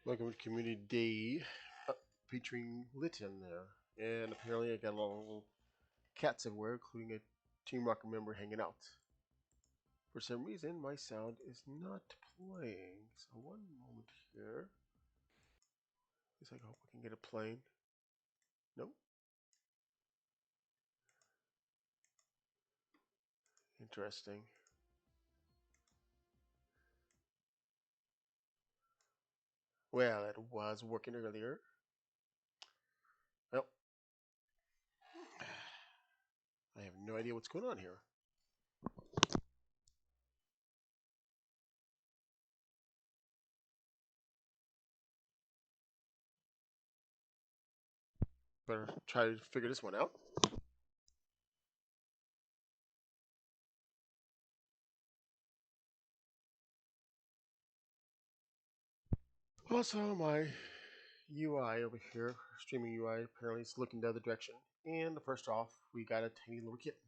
Welcome to Community Day featuring Litten there. And apparently I got a lot of little cats everywhere, including a Team Rocket member hanging out. For some reason, my sound is not playing. So one moment here. At least I hope I can get it playing. Nope. Interesting. Well, it was working earlier. Well, I have no idea what's going on here. Better try to figure this one out. Also, my UI over here, streaming UI, apparently is looking the other direction. And first off, we got a tiny little kitten,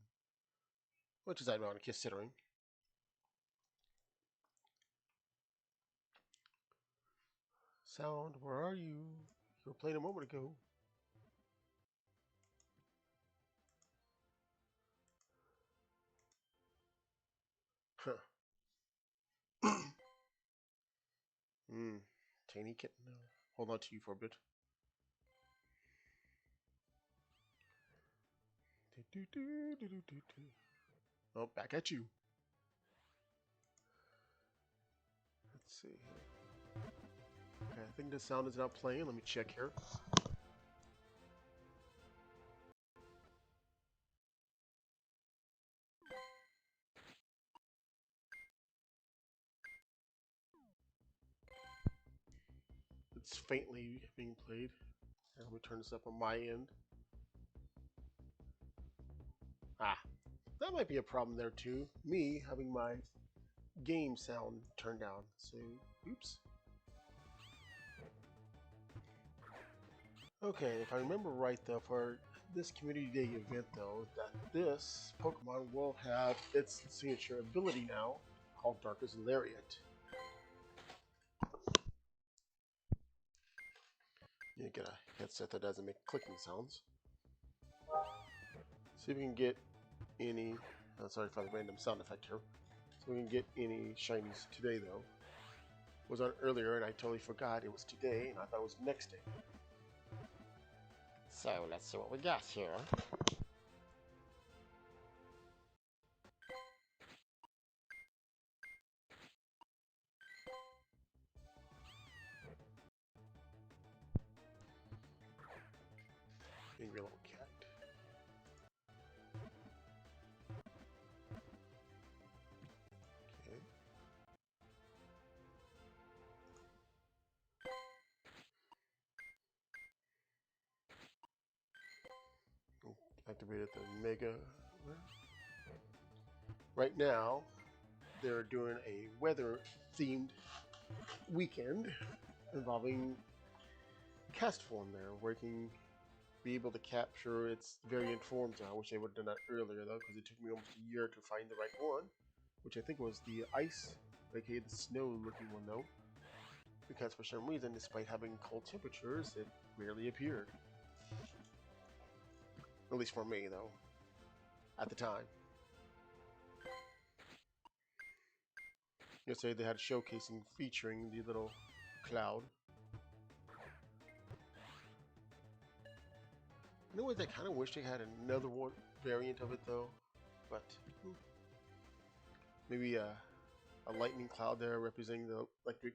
which is ironic considering. Sound, where are you? You were playing a moment ago. Huh. Hmm. Tiny kitten. Hold on to you for a bit. Oh, back at you. Let's see. Okay, I think the sound is not playing. Let me check here. It's faintly being played. And let me turn this up on my end. Ah, that might be a problem there too. Me having my game sound turned down. So, oops. Okay, if I remember right though, for this Community Day event though, that this Pokemon will have its signature ability now, called Darkest Lariat. You get a headset that doesn't make clicking sounds. See if we can get any, sorry for the random sound effect here. So we can get any shinies today though. It was on earlier and I totally forgot it was today and I thought it was next day. So let's see what we got here. Angry little cat. Okay. Activated the Mega. Right now, they're doing a weather-themed weekend involving cast form there, where you can be able to capture its variant forms. I wish I would have done that earlier though, because it took me almost a year to find the right one, which I think was the ice, aka the snow-looking one though, because for some reason, despite having cold temperatures, it rarely appeared. At least for me though, at the time. Yesterday they had showcasing featuring the little cloud. In a way, I kind of wish they had another one variant of it though, but maybe a lightning cloud there representing the electric.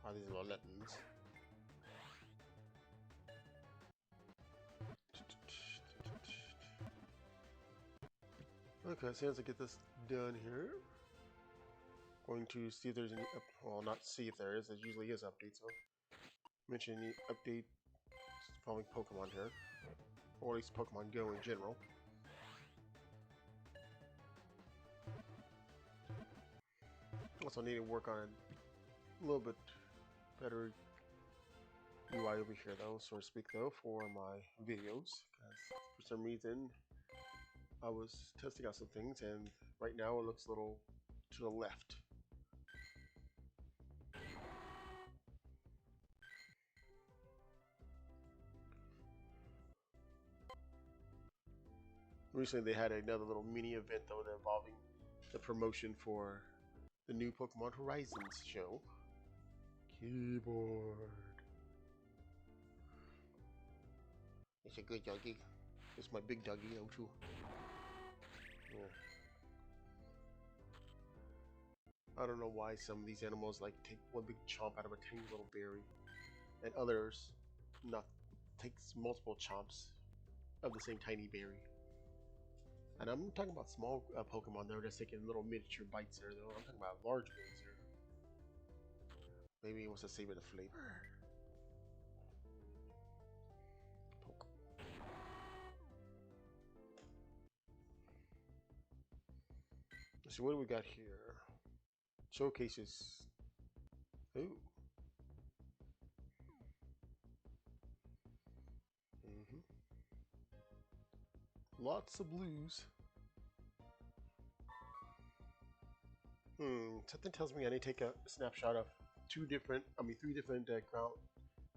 Oh, these little Littens. Okay, as soon as I get this done here, going to see if there's any well, not see if there is. There usually is updates. So mention any update following Pokemon here, or at least Pokemon Go in general. Also need to work on a little bit better UI over here though, so to speak though, for my videos. Because for some reason, I was testing out some things, and right now it looks a little to the left. Recently, they had another little mini event though involving the promotion for the new Pokemon Horizons show. Keyboard. It's a good doggy. It's my big doggy though too. Yeah. I don't know why some of these animals like take one big chomp out of a tiny little berry, and others not takes multiple chomps of the same tiny berry. And I'm talking about small Pokemon that are just taking little miniature bites there, though. I'm talking about large ones here. Maybe he wants to savor the flavor. Poke. So what do we got here? Showcases. Ooh. Lots of blues. Something tells me I need to take a snapshot of three different ground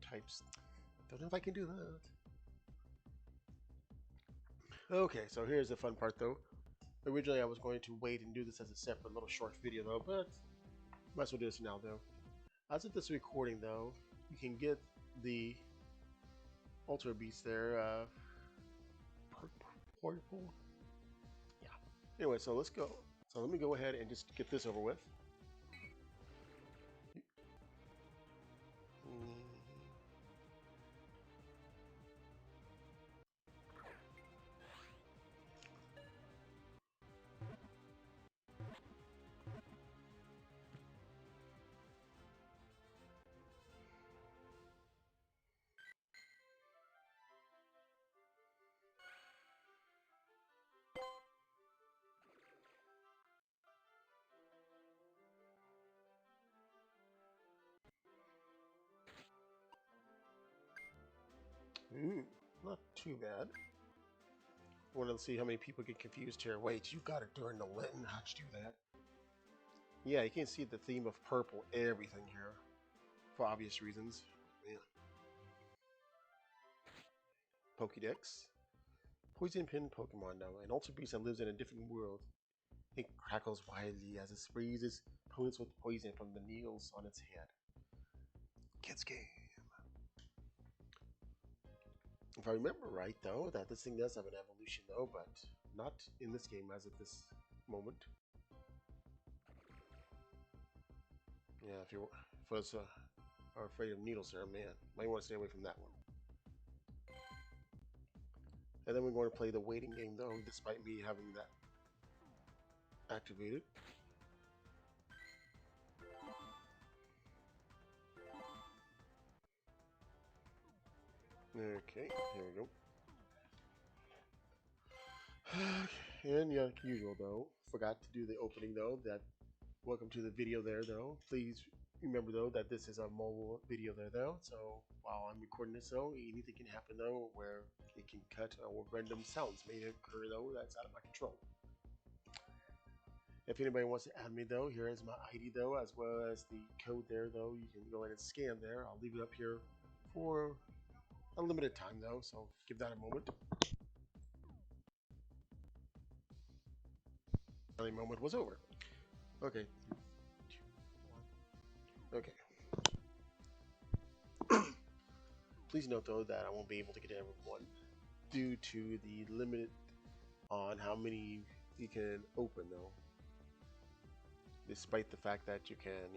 types. Don't know if I can do that. Okay, so here's the fun part though. Originally I was going to wait and do this as a separate little short video though, but might as well do this now though. As of this recording though, you can get the Ultra Beast there, purple. Yeah. Anyway, so let's go. So let me go ahead and just get this over with. Not too bad. I want to see how many people get confused here. Wait, you got it during the Litten. How'd you do that? Yeah, you can see the theme of purple, everything here. For obvious reasons. Yeah. Pokédex. Poison Pin Pokemon now. An Ultra Beast that lives in a different world. It crackles wildly as it sprays its opponents with poison from the needles on its head. Kids game. If I remember right, though, that this thing does have an evolution, though, but not in this game as of this moment. Yeah, if you are afraid of needles there, man, might want to stay away from that one. And then we're going to play the waiting game, though, despite me having that activated. Okay, here we go. And yeah, like usual though, forgot to do the opening though. That welcome to the video there though. Please remember though that this is a mobile video there though. So while I'm recording this though, anything can happen though where it can cut or random sounds may occur though. That's out of my control. If anybody wants to add me though, here is my ID though, as well as the code there though. You can go ahead and scan there. I'll leave it up here for a limited time though, so give that a moment. The moment was over. Okay. Okay. Please note though that I won't be able to get everyone due to the limit on how many you can open though. Despite the fact that you can,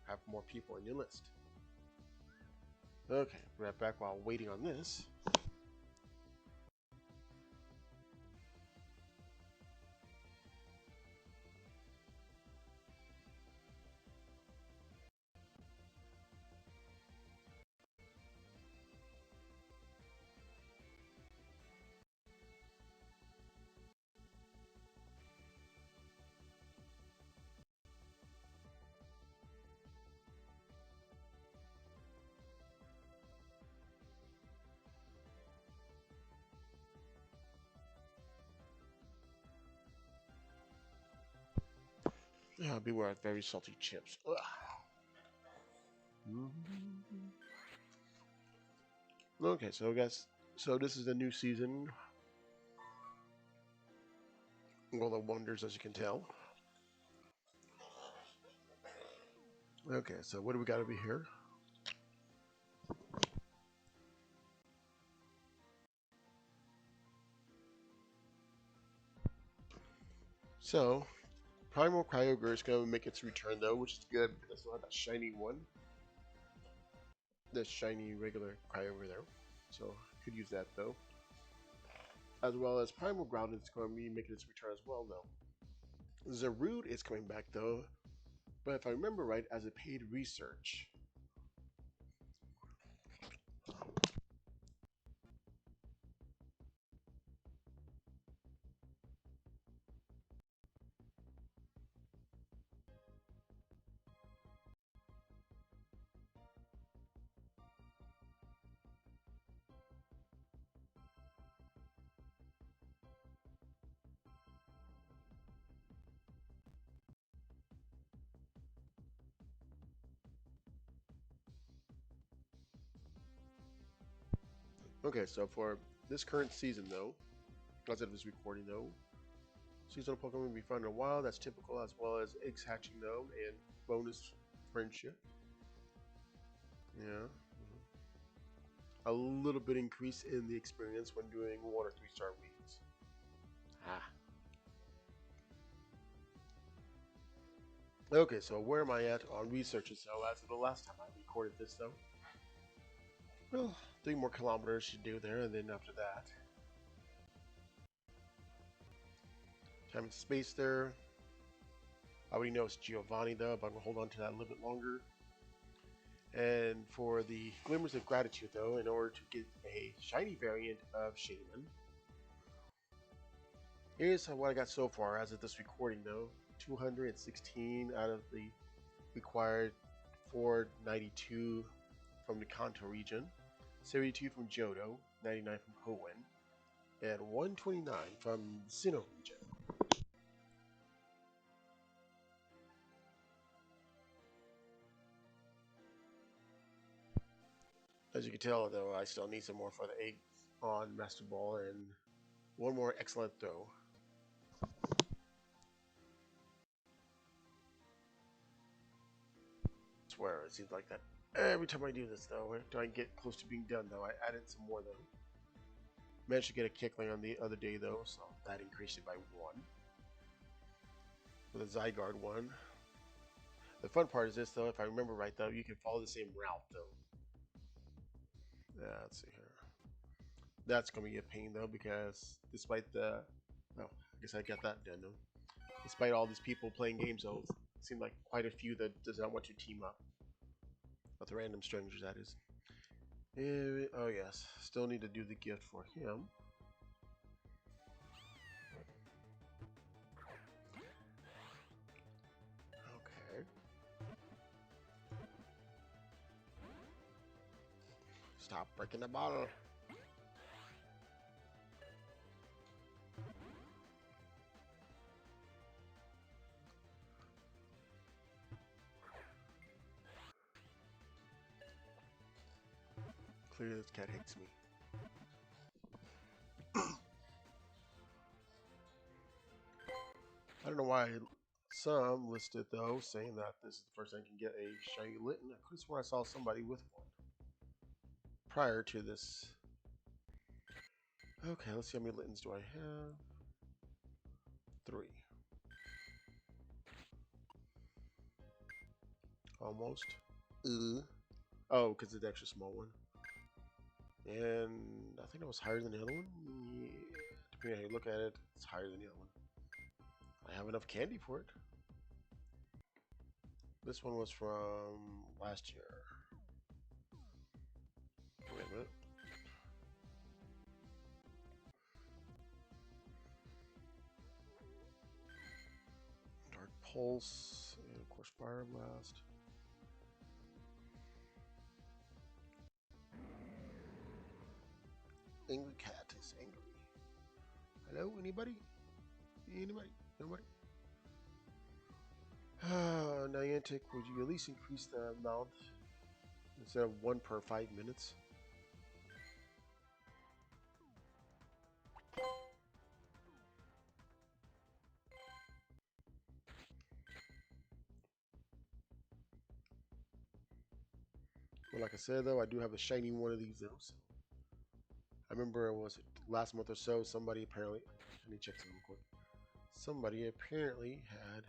have more people in your list. Okay, right back while waiting on this. Beware of very salty chips. Ugh. Okay, so guys, so this is the new season. All the wonders, as you can tell. Okay, so what do we got over here? So, Primal Kyogre is going to make its return though, which is good because I still have that shiny one. The shiny regular Kyogre there. So, could use that though. As well as Primal Groudon is going to be making its return as well though. Zarude is coming back though, but if I remember right, as a paid research. Okay, so for this current season though, as of this recording though, seasonal Pokemon will be found in the wild. That's typical, as well as eggs hatching though, and bonus friendship. Yeah. A little bit increase in the experience when doing 1 or 3-star leagues. Ah. Okay, so where am I at on researches? So as of the last time I recorded this though, well, 3 more kilometers to do there, and then after that, time and space there. I already know it's Giovanni though, but I'm gonna hold on to that a little bit longer. And for the Glimmers of Gratitude though, in order to get a shiny variant of Shaman, here's what I got so far as of this recording though. 216 out of the required 492 from the Kanto region, 72 from Johto, 99 from Hoenn, and 129 from the Sinnoh region. As you can tell though, I still need some more for the 8 on Master Ball and one more excellent throw. I swear, it seems like that every time I do this though. Every time I get close to being done though, I added some more though. Managed to get a Kickling on the other day though, so that increased it by 1. With a Zygarde one. The fun part is this though, if I remember right though, you can follow the same route though. Yeah, let's see here. That's gonna be a pain though, because despite the, oh, I guess I got that done though. Despite all these people playing games though, it seemed like quite a few that does not want to team up. With random strangers, that is. Oh yes, still need to do the gift for him. Okay. Stop breaking the bottle. Clearly this cat hates me. I don't know why some listed though, saying that this is the first time I can get a shiny Litten. I could have sworn I saw somebody with one prior to this. Okay, let's see how many Littens do I have. 3. Almost. Oh, because it's the extra small one. And I think it was higher than the other one. Yeah. Depending on how you look at it, it's higher than the other one. I have enough candy for it. This one was from last year. Wait a minute. Dark Pulse, and of course Fire Blast. Angry cat is angry. Hello, anybody? Anybody? Nobody? Niantic, would you at least increase the amount instead of 1 per 5 minutes? Well, like I said though, I do have a shiny one of these though. So I remember it was last month or so. Somebody apparently, let me check something real quick. Somebody apparently had,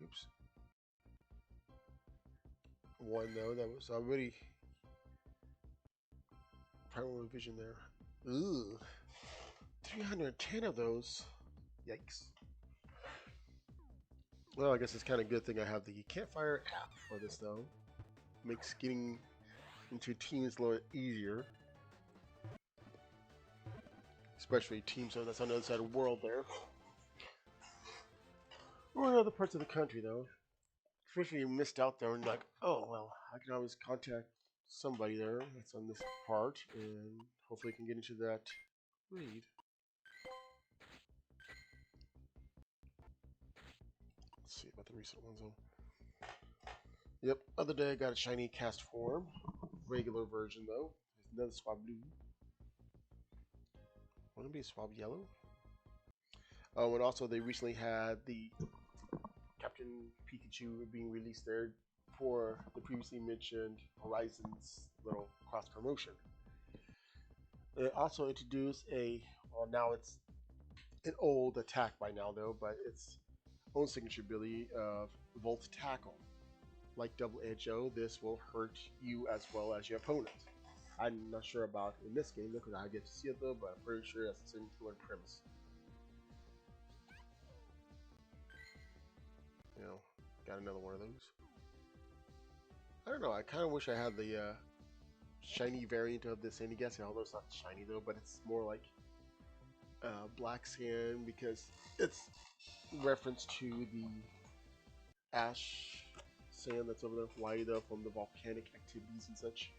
oops, one though that was already primary vision there. Ooh, 310 of those. Yikes. Well, I guess it's kind of a good thing I have the campfire app for this though. Makes getting into teams a little easier. Especially teams that's on the other side of the world there. Or in other parts of the country though. Especially you missed out there and you're like, oh well, I can always contact somebody there that's on this part and hopefully can get into that read. Let's see about the recent ones though. Yep, other day I got a shiny cast form. Regular version though. There's another swab blue. Want to be a swab yellow? Oh, and also they recently had the Captain Pikachu being released there for the previously mentioned Horizons little cross promotion. It also introduced a, well now it's an old attack by now though, but its own signature ability of Volt Tackle. Like Double Edge O, this will hurt you as well as your opponent. I'm not sure about in this game because I get to see it though, but I'm pretty sure that's the same premise. You know, got another one of those. I don't know, I kind of wish I had the shiny variant of this Sandy Guessing, although it's not shiny though, but it's more like black sand because it's reference to the ash sand that's over there, Hawaii though, from the volcanic activities and such.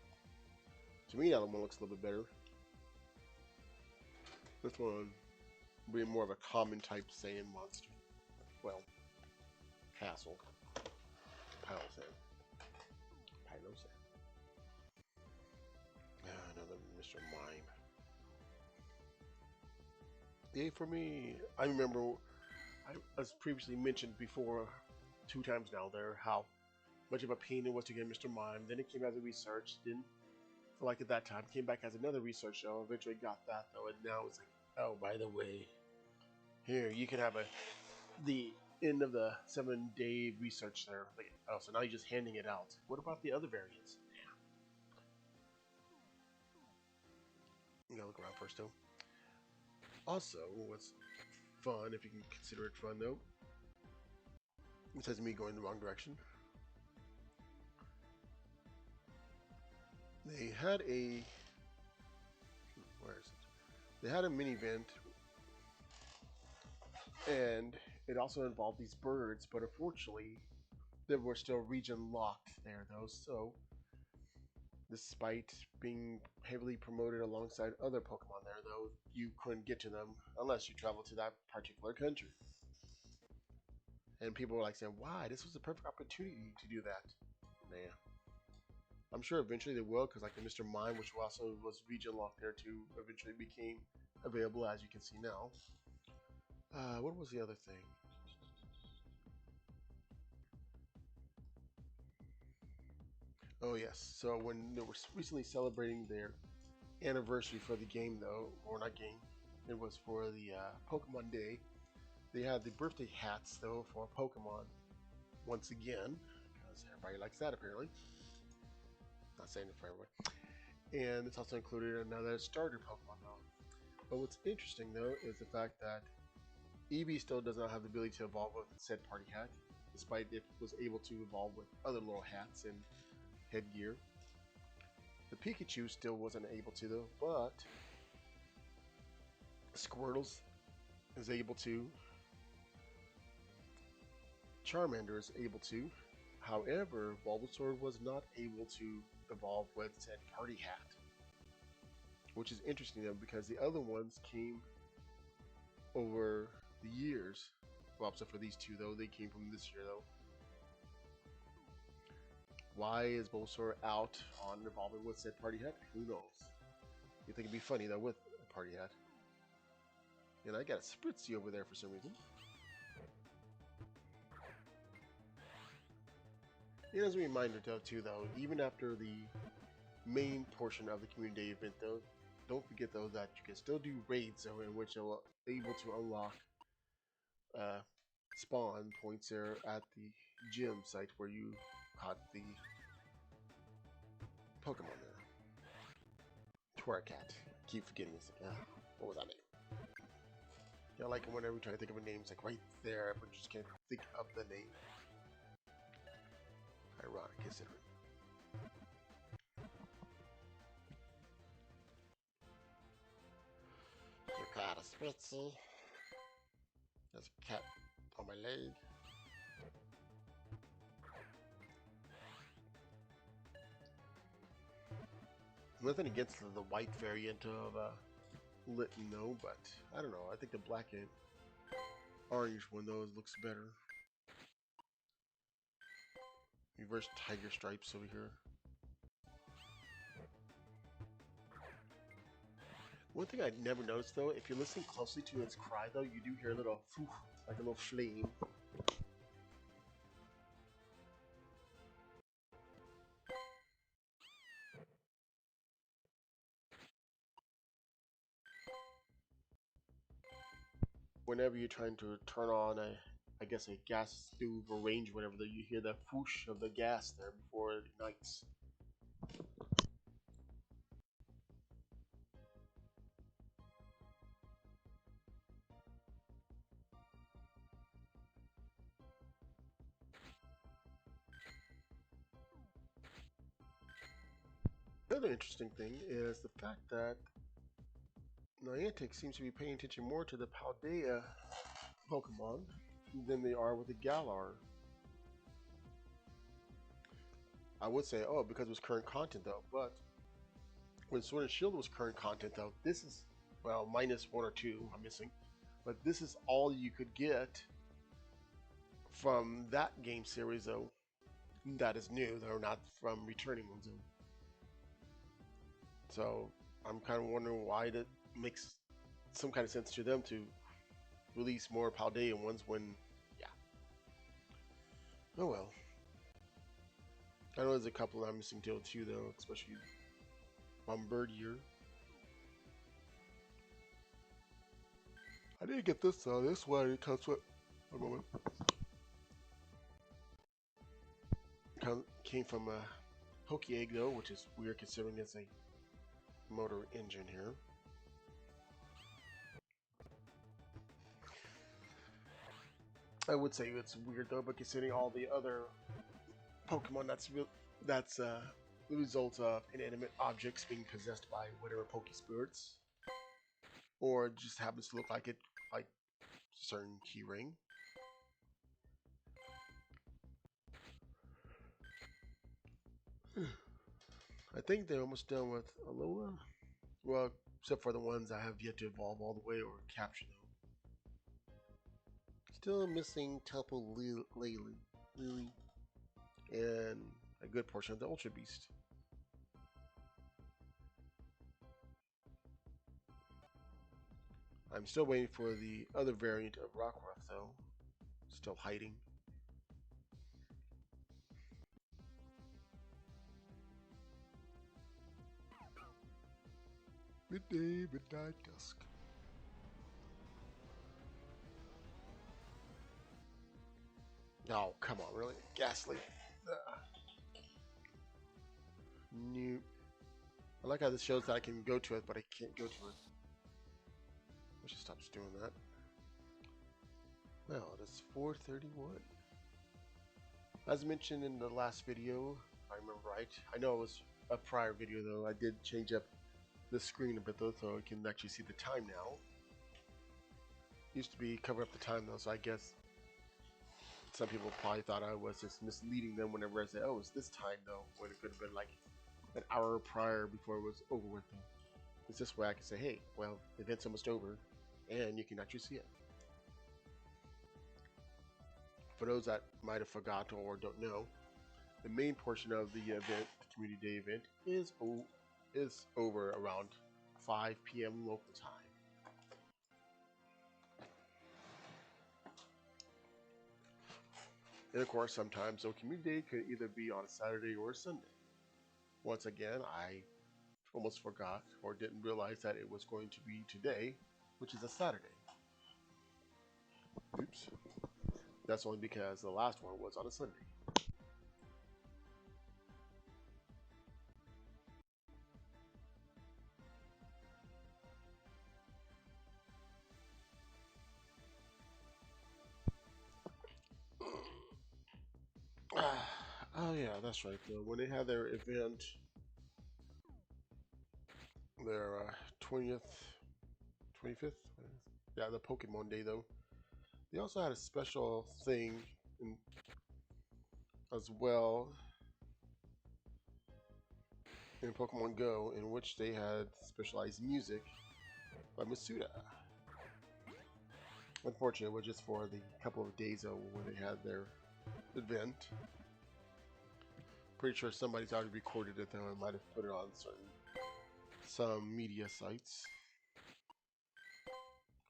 To me, that one looks a little bit better. This one will be more of a common type sand monster. Well, castle. Pile sand. Pile sand. Another Mr. Mime. Yeah, for me, I remember, as previously mentioned before, 2 times now there, how much of a pain it was to get Mr. Mime. Then it came as a research, didn't feel like at that time, came back as another research show, eventually got that though, and now it's like, oh, by the way, here, you can have the end of the 7-day research there. Like, oh, so now you're just handing it out. What about the other variants? You gotta look around first though. Also, what's fun, if you can consider it fun though, besides me going the wrong direction, they had a, where is it? They had a mini event, and it also involved these birds, but unfortunately, they were still region locked there though, so despite being heavily promoted alongside other Pokemon there though, you couldn't get to them unless you traveled to that particular country. And people were like saying, why? This was a perfect opportunity to do that. Nah. I'm sure eventually they will, because like the Mr. Mime, which also was region locked there too, eventually became available, as you can see now. What was the other thing? Oh yes, so when they were recently celebrating their anniversary for the game though, or not game, it was for the Pokemon Day. They had the birthday hats though for Pokemon once again, because everybody likes that apparently. Not saying it for everyone. And it's also included another starter Pokemon though. But what's interesting though is the fact that Eevee still does not have the ability to evolve with said party hat, despite it was able to evolve with other little hats and headgear. The Pikachu still wasn't able to though, but Squirtles is able to. Charmander is able to. However, Bulbasaur was not able to evolve with said party hat. Which is interesting though, because the other ones came over the years Well, except for these two though, they came from this year though. Why is Bulbasaur out on evolving with said party hat? Who knows? You think it'd be funny though with a party hat? And I got a Spritzy over there for some reason. And as a reminder too though, even after the main portion of the community day event though, don't forget though that you can still do raids though, in which you're able to unlock spawn points there at the gym site where you caught the Pokemon there. Twerkat. Keep forgetting this. What was that name? Yeah, I like it whenever we try to think of a name, it's like right there, but just can't think of the name. Ironic, considering. You got a Spritzy. There's a cat on my leg. Nothing against the white variant of Litten though, but I don't know. I think the black and orange one though looks better. Reverse tiger stripes over here. One thing I never noticed though, if you're listening closely to its cry though, you do hear a little poof, like a little flame. Whenever you're trying to turn on I guess a gas stove or range, whatever, you hear that whoosh of the gas there before it ignites. Another interesting thing is the fact that Niantic seems to be paying attention more to the Paldea Pokemon than they are with the Galar. I would say, oh, because it was current content though, but when Sword and Shield was current content though, this is, well, minus one or two I'm missing, but this is all you could get from that game series though. That is new, though, not from returning ones. So I'm kind of wondering why that makes some kind of sense to them to release more Paldean ones when, yeah. Oh well. I know there's a couple I'm missing too, though, especially Bombardier. I didn't get this though. This one it comes with. One moment. Came from a Poke Egg though, which is weird considering it's a motor engine here. I would say it's weird though, but considering all the other Pokemon that's the result of inanimate objects being possessed by whatever Poke spirits, or just happens to look like it, like certain keyring. I think they're almost done with Alola. Well, except for the ones I have yet to evolve all the way or capture them. Still missing Tapu Lily, and a good portion of the Ultra Beast. I'm still waiting for the other variant of Rockruff though. Still hiding. Midday, midnight, dusk. Oh, come on, really? Ghastly. New. I like how this shows that I can go to it, but I can't go to it. I should stop doing that. Well, it is 4:31. As mentioned in the last video, if I remember right, I know it was a prior video though, I did change up the screen a bit though, so I can actually see the time now. Used to be cover up the time though, so I guess some people probably thought I was just misleading them whenever I said, oh, it's this time though, when it could have been like an hour prior before it was over with though. It's this way I can say, hey, well, the event's almost over, and you can actually see it. For those that might have forgotten or don't know, the main portion of the event, the Community Day event, is over around 5 p.m. local time. And of course, sometimes so Community Day could either be on a Saturday or a Sunday. Once again, I almost forgot or didn't realize that it was going to be today, which is a Saturday. Oops. That's only because the last one was on a Sunday. Oh yeah, that's right. When they had their event, their 20th, 25th, yeah, the Pokemon Day though, they also had a special thing as well in Pokemon Go, in which they had specialized music by Masuda. Unfortunately, it was just for the couple of days though when they had their event. Pretty sure somebody's already recorded it though and might have put it on some media sites.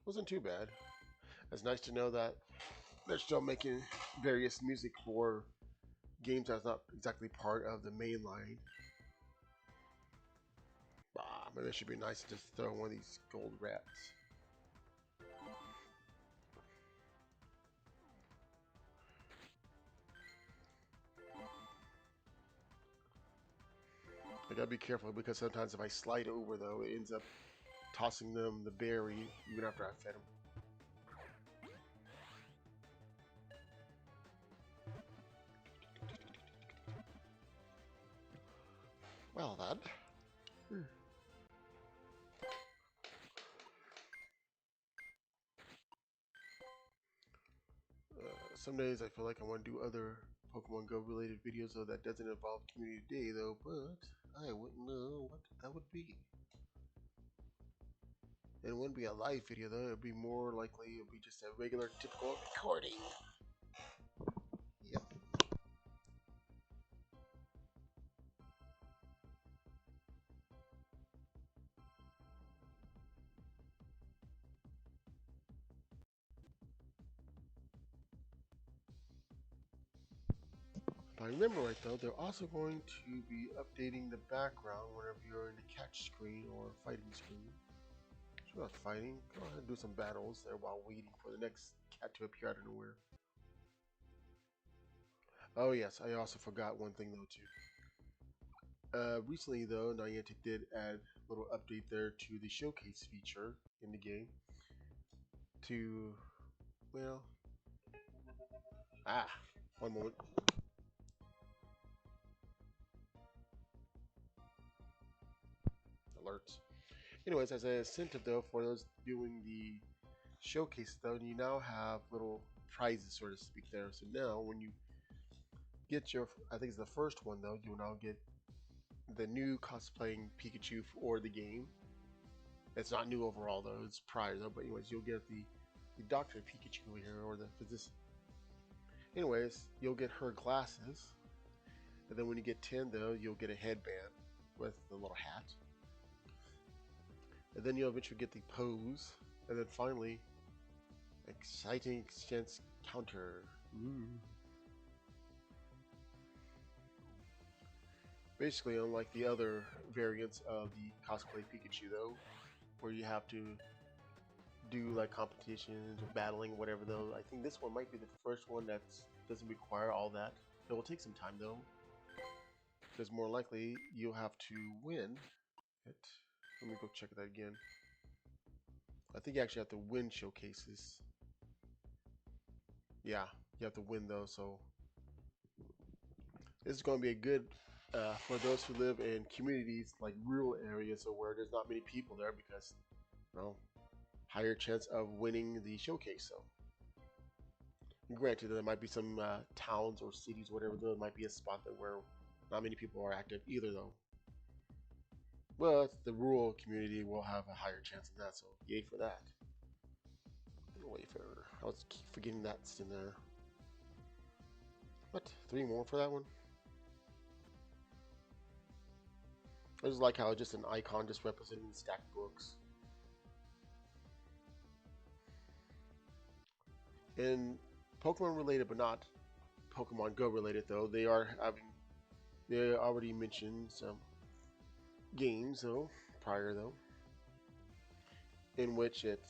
Wasn't too bad. It's nice to know that they're still making various music for games that's not exactly part of the main line. Maybe it should be nice to just throw one of these gold rats. I gotta be careful because sometimes if I slide over though, it ends up tossing them the berry even after I fed them. Well then. Some days I feel like I want to do other Pokemon Go related videos though that doesn't involve Community Day though, but I wouldn't know what that would be. And it wouldn't be a live video though, it'd be more likely it'd be just a regular typical recording. Yep. If I remember right though, they're also going to be updating the background whenever you're in the catch screen or fighting screen. So not fighting, go ahead and do some battles there while waiting for the next cat to appear out of nowhere. Oh yes, I also forgot one thing though too. Recently though, Niantic did add a little update there to the showcase feature in the game to, well, one moment. Alerts. Anyways, as an incentive though for those doing the showcase though, you now have little prizes, so to speak there. So now when you get your, I think it's the first one though, you will now get the new cosplaying Pikachu for the game. It's not new overall though, it's prior though, but anyways, you'll get the Dr. Pikachu here, or the physician. Anyways, you'll get her glasses, and then when you get 10 though, you'll get a headband with the little hat. And then you'll eventually get the pose, and then finally, exciting exchange counter. Ooh. Basically, unlike the other variants of the cosplay Pikachu though, where you have to do like competitions or battling, whatever though, I think this one might be the first one that doesn't require all that. It will take some time though, because more likely you'll have to win it. Let me go check that again. I think you actually have to win showcases. Yeah, you have to win those. So this is going to be a good for those who live in communities like rural areas or where there's not many people there, because well, higher chance of winning the showcase. So granted, there might be some towns or cities, whatever, there might be a spot there where not many people are active either though. But the rural community will have a higher chance of that, so yay for that. Wayfarer. I was forgetting that's in there. What? 3 more for that one? I just like how it's just an icon just representing stacked books. And Pokemon related, but not Pokemon Go related though. They already mentioned some games though prior though, in which it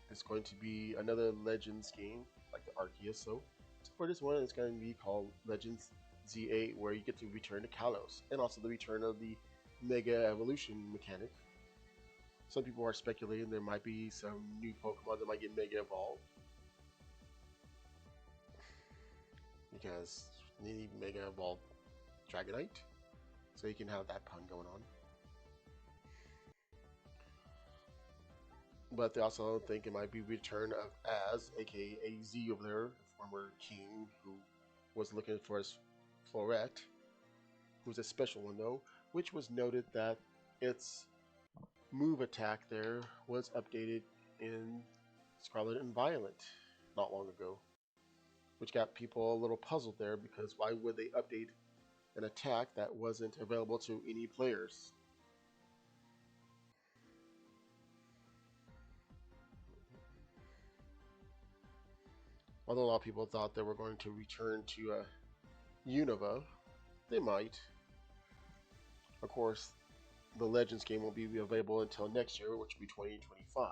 is going to be another Legends game like the Arceus. So for this one, it's going to be called Legends Z8, where you get to return to Kalos, and also the return of the Mega Evolution mechanic. Some people are speculating there might be some new Pokemon that might get Mega Evolved, because you need Mega Evolved Dragonite, so you can have that pun going on. But they also think it might be return of Az, aka Z over there, the former king who was looking for his Floret, who's a special one though, which was noted that its move attack there was updated in Scarlet and Violet not long ago, which got people a little puzzled there, because why would they update an attack that wasn't available to any players? Although a lot of people thought they were going to return to Unova, they might. Of course, the Legends game won't be available until next year, which will be 2025.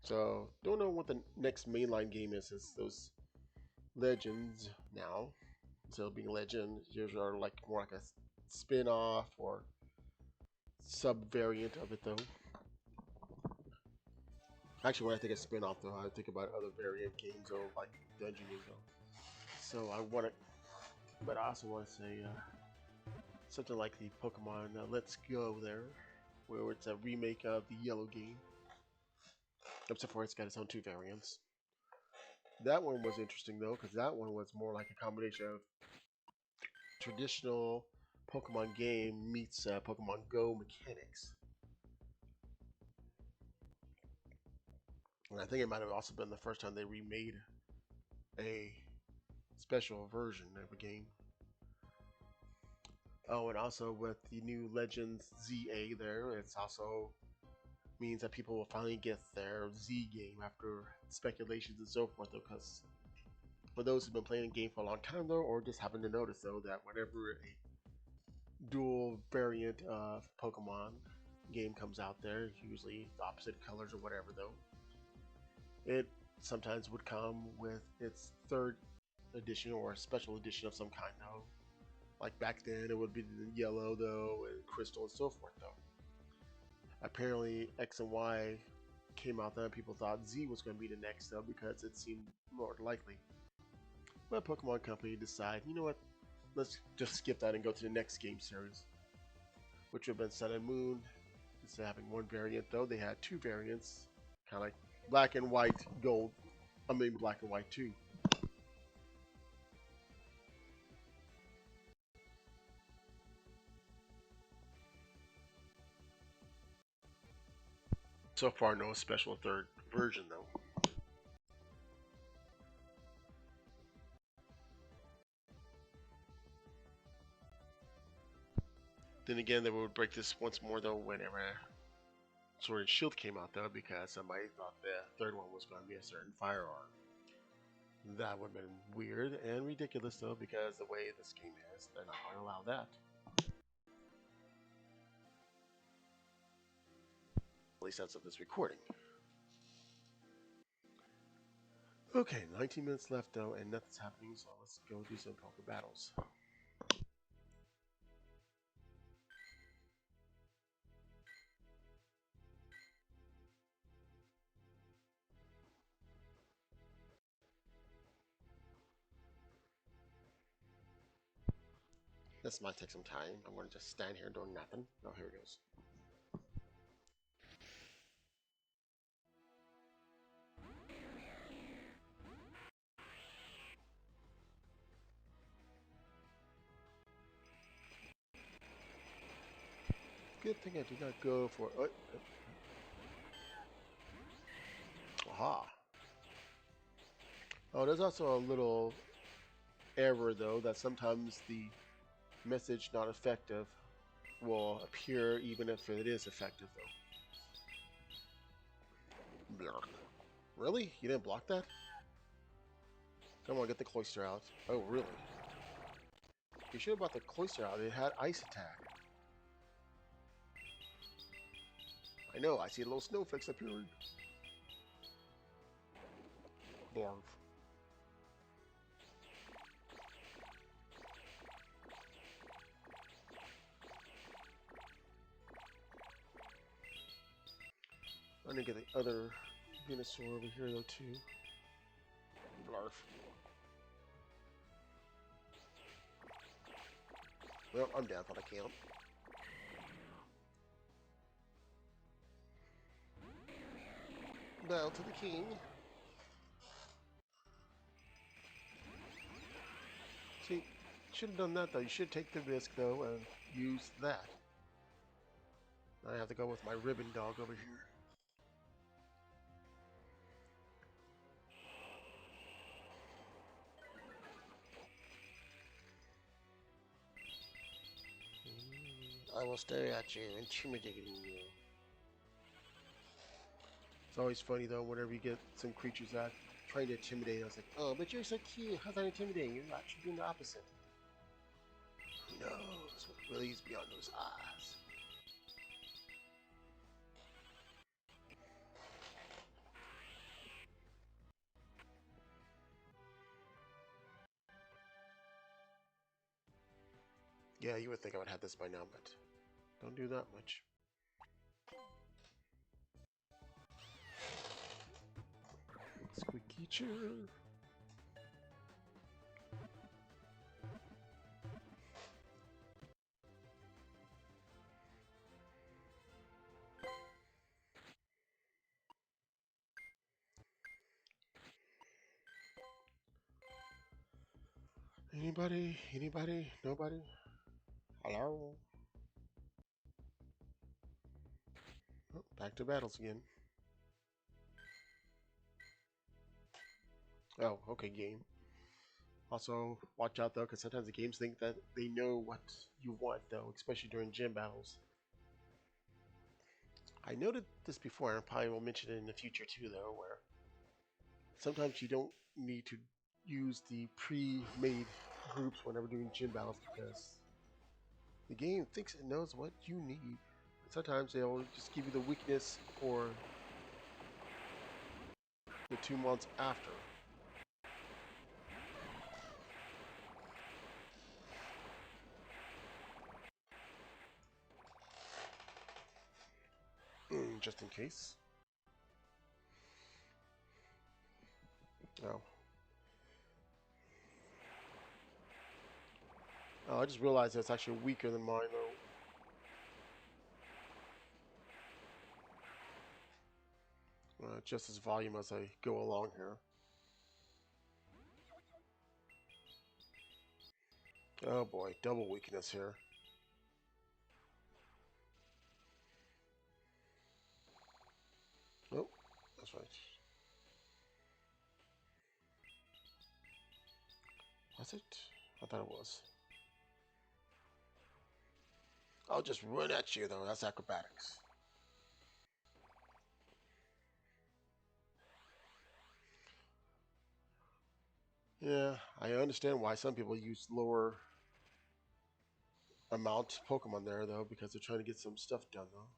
So, don't know what the next mainline game is. It's those Legends now. So, being Legends, yours are like more like a spin-off or sub-variant of it, though. Actually, when I think of spin-off, though, I think about other variant games, or like Dungeon games, though. So, I want to, but I also want to say something like the Pokemon Let's Go there, where it's a remake of the Yellow game. Except for it's got its own 2 variants. That one was interesting though, because that one was more like a combination of traditional Pokemon game meets Pokemon Go mechanics. And I think it might have also been the first time they remade a special version of a game. Oh, and also with the new Legends ZA there, it's also means that people will finally get their Z game after speculations and so forth, though, because for those who've been playing the game for a long time though, or just happen to notice though, that whenever a dual variant of Pokemon game comes out there, usually the opposite colors or whatever though, it sometimes would come with its 3rd edition or a special edition of some kind though. Like back then it would be the yellow though, and crystal and so forth though. Apparently X and Y came out then, people thought Z was going to be the next though, because it seemed more likely. But Pokemon Company decided, you know what, let's just skip that and go to the next game series, which would have been Sun and Moon. Instead of having 1 variant though, they had 2 variants, kind of like Black and White Gold. I mean Black and White 2. So far, no special 3rd version though. Then again, they would break this once more though whenever Sword and Shield came out though, because somebody thought the 3rd one was going to be a certain firearm. That would have been weird and ridiculous though, because the way this game is, they're not going to allow that. At least that's of this recording. Okay, 19 minutes left though, and nothing's happening, so let's go do some poker battles. This might take some time. I'm going to just stand here doing nothing. Oh, here it goes. Good thing I did not go for... Aha. Oh, there's also a little error though that sometimes the message not effective will appear even if it is effective though. Blah. Really? You didn't block that? Come on, get the cloister out. Oh, really? You should have brought the cloister out. It had ice attack. I know, I see little snowflakes appearing. Blarf. I'm gonna get the other Venusaur over here though too. Blarf. Well, I'm down for the count. Bow to the king. See, should have done that though. You should take the risk though and use that. I have to go with my ribbon dog over here. I will stare at you, intimidating you. It's always funny though, whenever you get some creatures that trying to intimidate. I was like, oh, but you're so cute. How's that intimidating? You're actually doing the opposite. Who knows what really is beyond those eyes? Yeah, you would think I would have this by now, but don't do that much. Squeaky chair. Anybody? Anybody? Nobody? Hello? Oh, back to battles again. Oh, okay, game. Also, watch out though, because sometimes the games think that they know what you want though, especially during gym battles. I noted this before, and I probably will mention it in the future too though, where sometimes you don't need to use the pre-made groups whenever doing gym battles because the game thinks it knows what you need. Sometimes they'll just give you the weakness for the 2 months after. Just in case. Oh. Oh, I just realized it's actually weaker than mine though. Just as volume as I go along here. Oh boy, double weakness here. Nope, that's right. Was it? I thought it was. I'll just run at you though, that's acrobatics. Yeah, I understand why some people use lower amount Pokemon there though, because they're trying to get some stuff done though.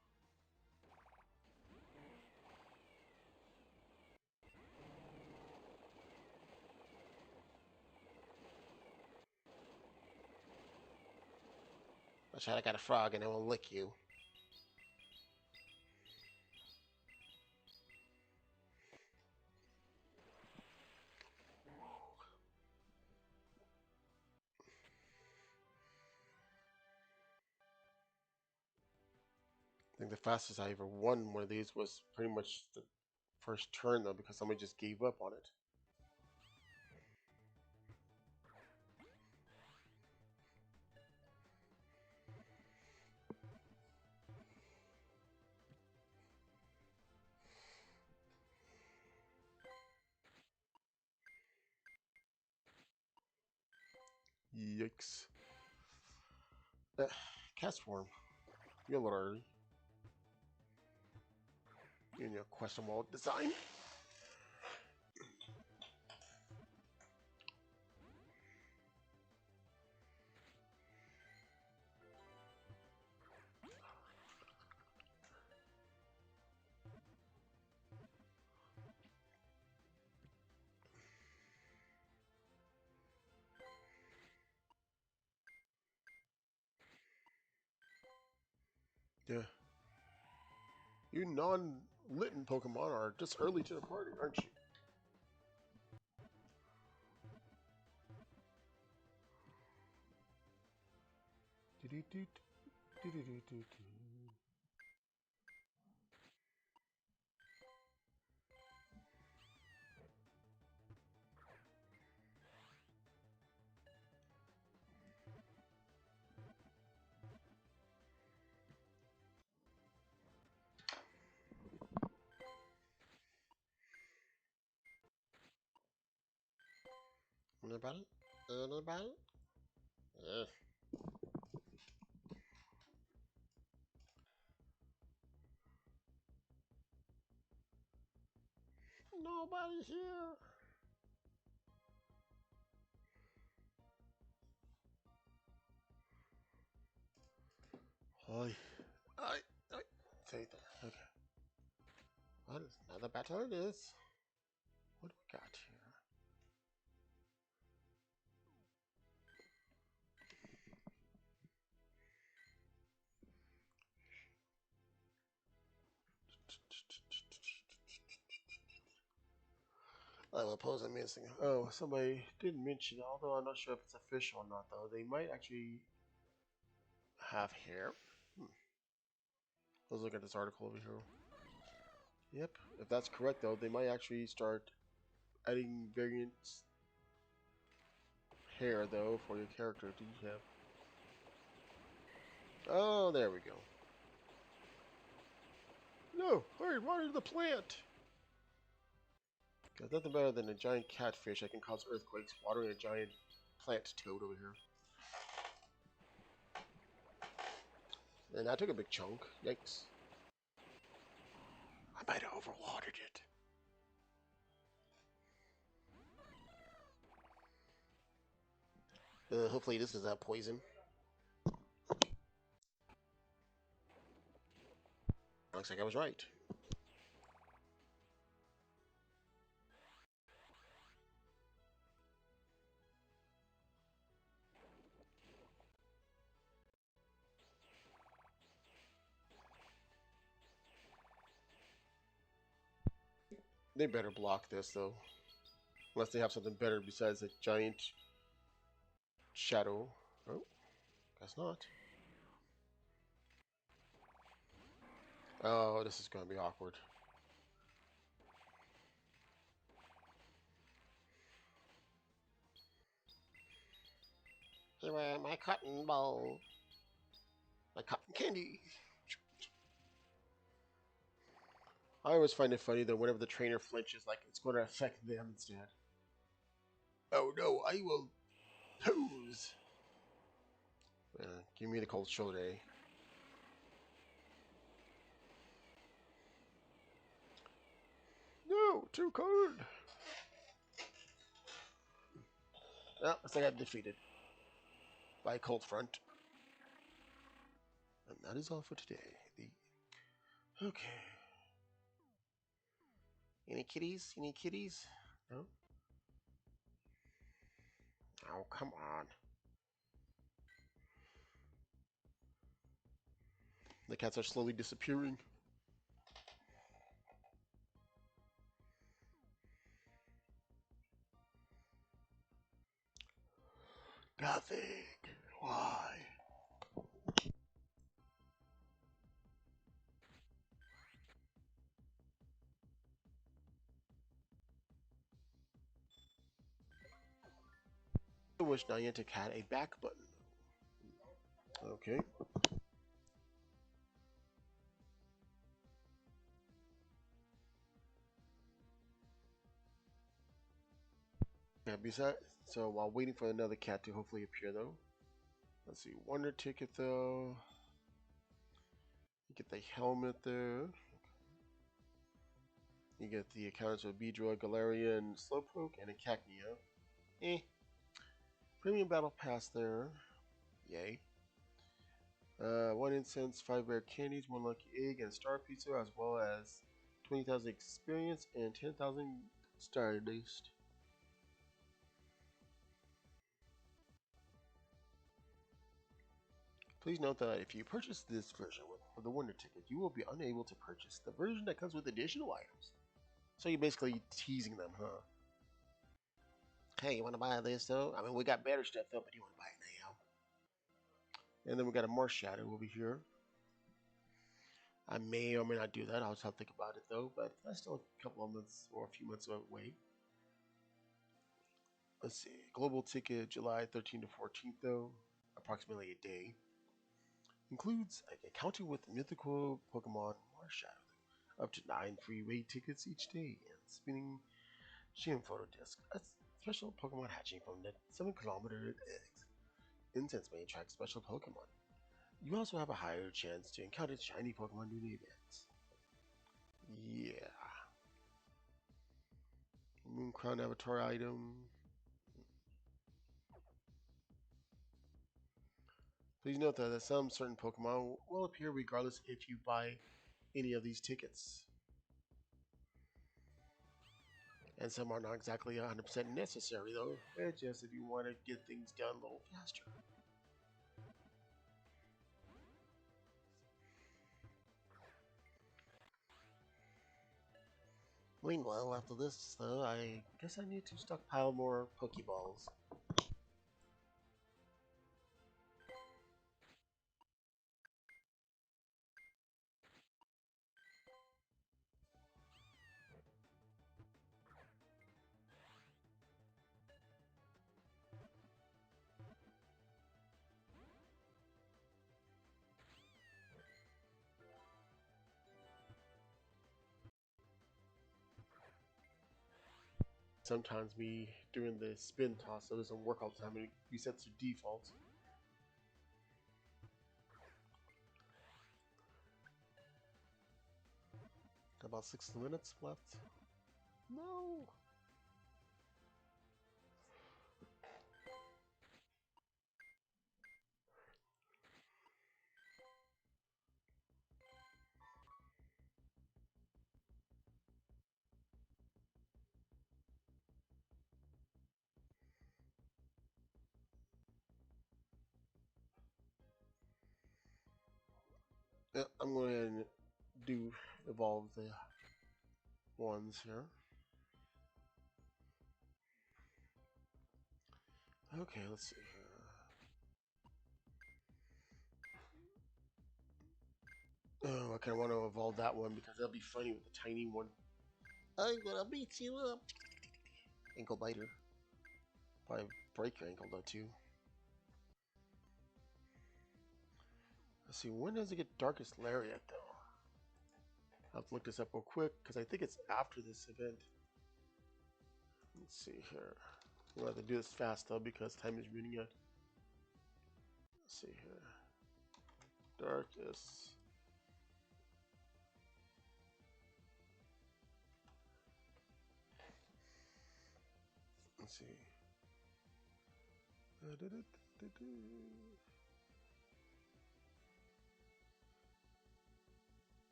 That's right, I got a frog and it will lick you. I think the fastest I ever won one of these was pretty much the first turn though, because somebody just gave up on it. Yikes. Cast form. You're a little early. In your questionable design. Yeah. You non-Litten Pokemon are just early to the party, aren't you? Anybody? Anybody? Yeah. Nobody here. Hi. I. Say that. Okay. Well, another battle it is. What do we got here? I'm opposing missing. Oh, somebody did mention, although I'm not sure if it's official or not, though. They might actually have hair. Let's look at this article over here. Yep, if that's correct, though, they might actually start adding variants hair, though, for your character. Do you have? Oh, there we go. No, hurry, water the plant! There's nothing better than a giant catfish that can cause earthquakes watering a giant plant toad over here. And I took a big chunk. Yikes. I might have overwatered it. Hopefully this is not poison. Looks like I was right. They better block this, though. Unless they have something better besides a giant shadow. Oh, guess not. Oh, this is going to be awkward. Here are my cotton ball. My cotton candy. I always find it funny that whenever the trainer flinches, like it's going to affect them instead. Oh no, I will pose. Give me the cold shoulder. Eh? No, too cold. Well, looks like I got defeated by Cold Front. And that is all for today. Okay. Any kitties? Any kitties? No? Oh, come on. The cats are slowly disappearing. Nothing. Why? I wish Niantic had a back button. Okay. Yeah, besides, so while waiting for another cat to hopefully appear though, let's see, wonder ticket though. You get the helmet there. You get the encounters of Beedrill, Galarian, Slowpoke, and a Cacnea. Eh. Premium Battle Pass there. Yay. 1 incense, 5 rare candies, 1 lucky egg, and a star pizza, as well as 20,000 experience and 10,000 Stardust. Please note that if you purchase this version with the Wonder Ticket, you will be unable to purchase the version that comes with additional items. So you're basically teasing them, huh? Hey, you want to buy this though? I mean, we got better stuff though, but you want to buy it now? And then we got a Marsh Shadow over here. I may or may not do that. I'll just have to think about it though, but that's still a couple of months or a few months away. Let's see. Global ticket July 13th to 14th though, approximately a day. Includes a counter with mythical Pokemon Marsh Shadow. Up to 9 free raid tickets each day and spinning gym photo disc. A special Pokemon hatching from the 7-kilometer eggs. Incense may attract special Pokemon. You also have a higher chance to encounter shiny Pokemon during the events. Yeah. Mooncrown Avatar item. Please note that some certain Pokemon will appear regardless if you buy any of these tickets. And some are not exactly 100% necessary though. It's just if you want to get things done a little faster. Meanwhile, after this though, I guess I need to stockpile more Pokeballs. Sometimes me doing the spin toss so it doesn't work all the time and it resets to default. About 6 minutes left. No. Yeah, I'm going to go ahead and do evolve the ones here. Okay, let's see here. Oh, I kind of want to evolve that one because that'll be funny with the tiny one. I'm gonna beat you up. Ankle biter. Probably break your ankle though too. Let's see, when does it get Darkest Lariat though? I'll have to look this up real quick because I think it's after this event. Let's see here. We'll have to do this fast though because time is running out. Let's see here. Darkest. Let's see. I think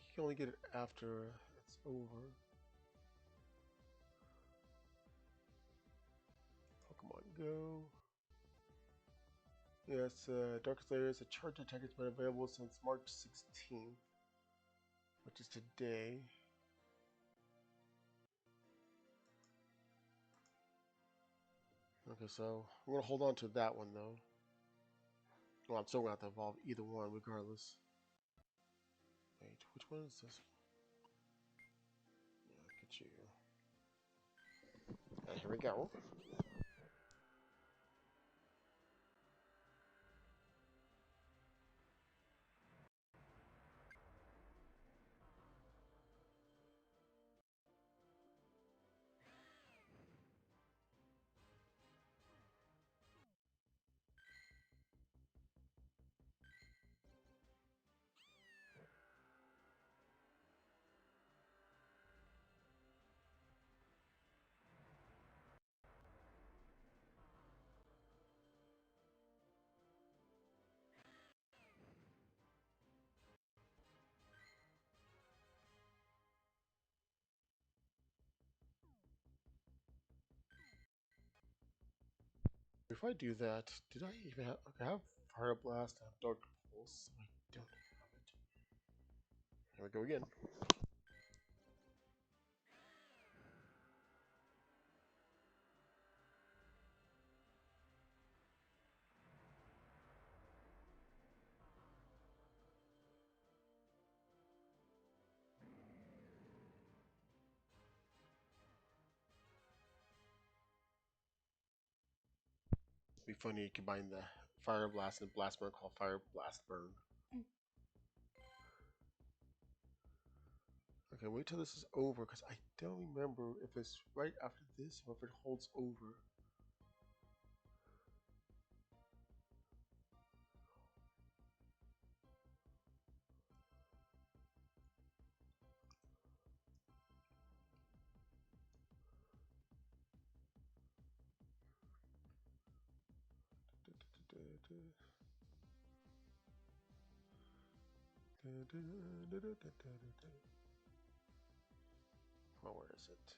you can only get it after it's over. Pokemon Go. Yes, Darkest Lair is a charge attack that's been available since March 16th, which is today. Okay, so I'm gonna hold on to that one though. Well, I'm still gonna have to evolve either one regardless. Wait, which one is this? Yeah, look at you. Here we go. Before I do that, did I even have? Okay, I have Fire Blast, I have Dark Pulse. I don't have it. Here we go again. It'd be funny you combine the Fire Blast and Blast Burn called Fire Blast Burn. Okay, wait till this is over because I don't remember if it's right after this or if it holds over. Well, where is it?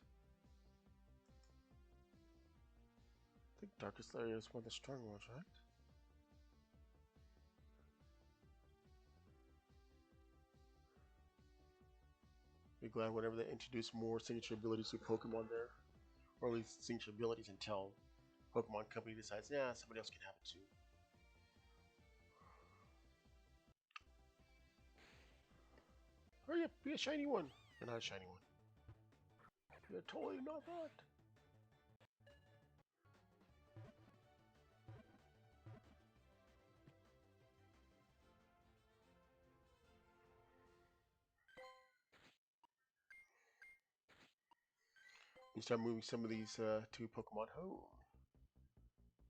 I think Darkest Lair is one of the strong ones, right? Be glad whenever they introduce more signature abilities to Pokemon there. Or at least signature abilities until Pokemon Company decides, yeah, somebody else can have it too. Hurry up, be a shiny one. You're not a shiny one. You're totally not that. You start moving some of these two Pokemon home.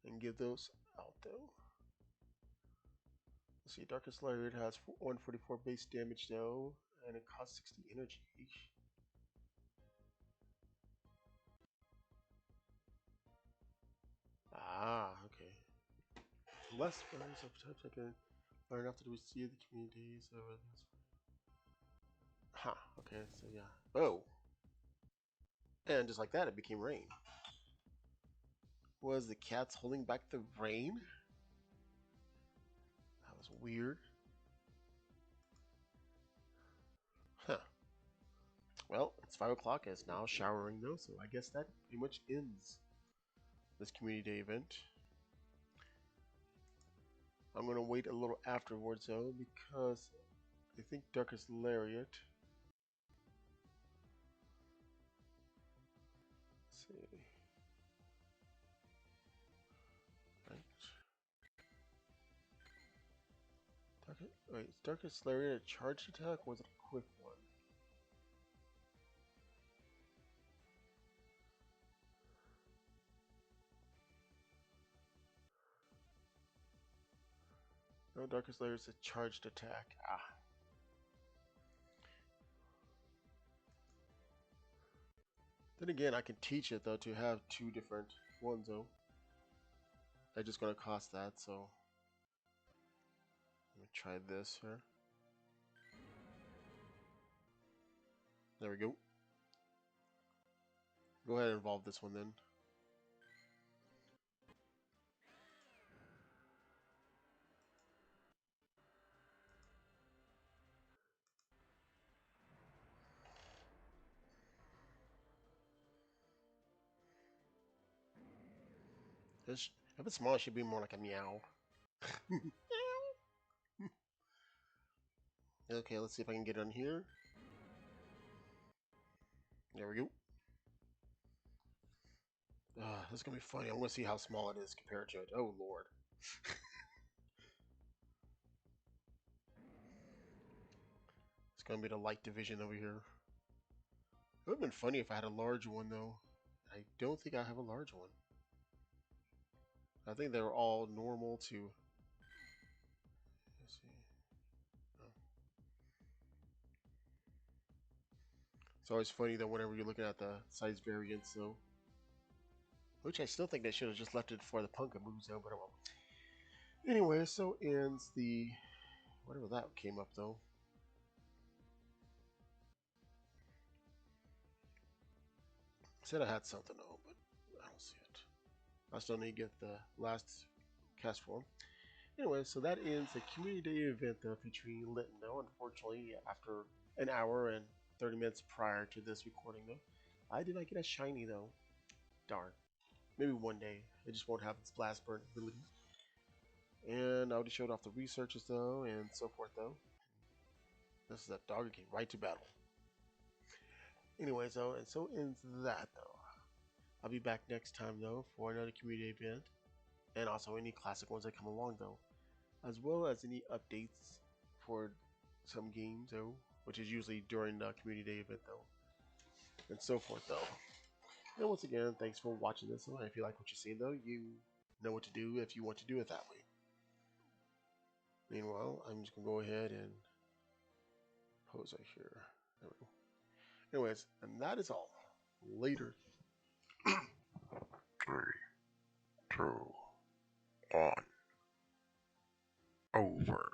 And give those out though. Let's see, Darkest Lair has 144 base damage though, and it costs 60 energy each. Ah, okay. Less burns of types I can learn after we see the communities. Ha, okay, so yeah. Oh! And just like that, it became rain. Was the cats holding back the rain? That was weird. Huh. Well, it's 5 o'clock and it's now showering though, so I guess that pretty much ends this community day event. I'm gonna wait a little afterwards though, because I think Darkest Lariat. Let's see. Right. Wait, is Darkest Lariat a charged attack or was it a quick one? No, Darkest Lariat is a charged attack. Ah. Then again, I can teach it though to have two different ones though. They're just gonna cost that, so let me try this here. There we go. Go ahead and evolve this one then. If it's small, it should be more like a meow. Okay, let's see if I can get on here. There we go. This is gonna be funny. I'm gonna see how small it is compared to it. Oh lord. It's gonna be the light division over here. It would have been funny if I had a large one though. I don't think I have a large one. I think they're all normal to. Let's see. Oh. It's always funny that whenever you're looking at the size variants though. Which I still think they should have just left it for the Punka moves though, but well. Anyway, so ends the whatever that came up though. Said I had something though, but I don't see it. I still need to get the last cast form. Anyway, so that ends the community day event though, featuring Litten though. Unfortunately, after an hour and 30 minutes prior to this recording though, I did not get a shiny though. Darn. Maybe one day. It just won't have its blast burn ability. And I already showed off the researches though, and so forth though. This is that dog that came right to battle. Anyways though, and so ends that though. I'll be back next time though for another community event, and also any classic ones that come along though, as well as any updates for some games though, which is usually during the community day event though, and so forth though. And once again, thanks for watching this. And if you like what you see though, you know what to do if you want to do it that way. Meanwhile, I'm just gonna go ahead and pose right here. There we go. Anyways, and that is all. Later. 3, 2, 1, over.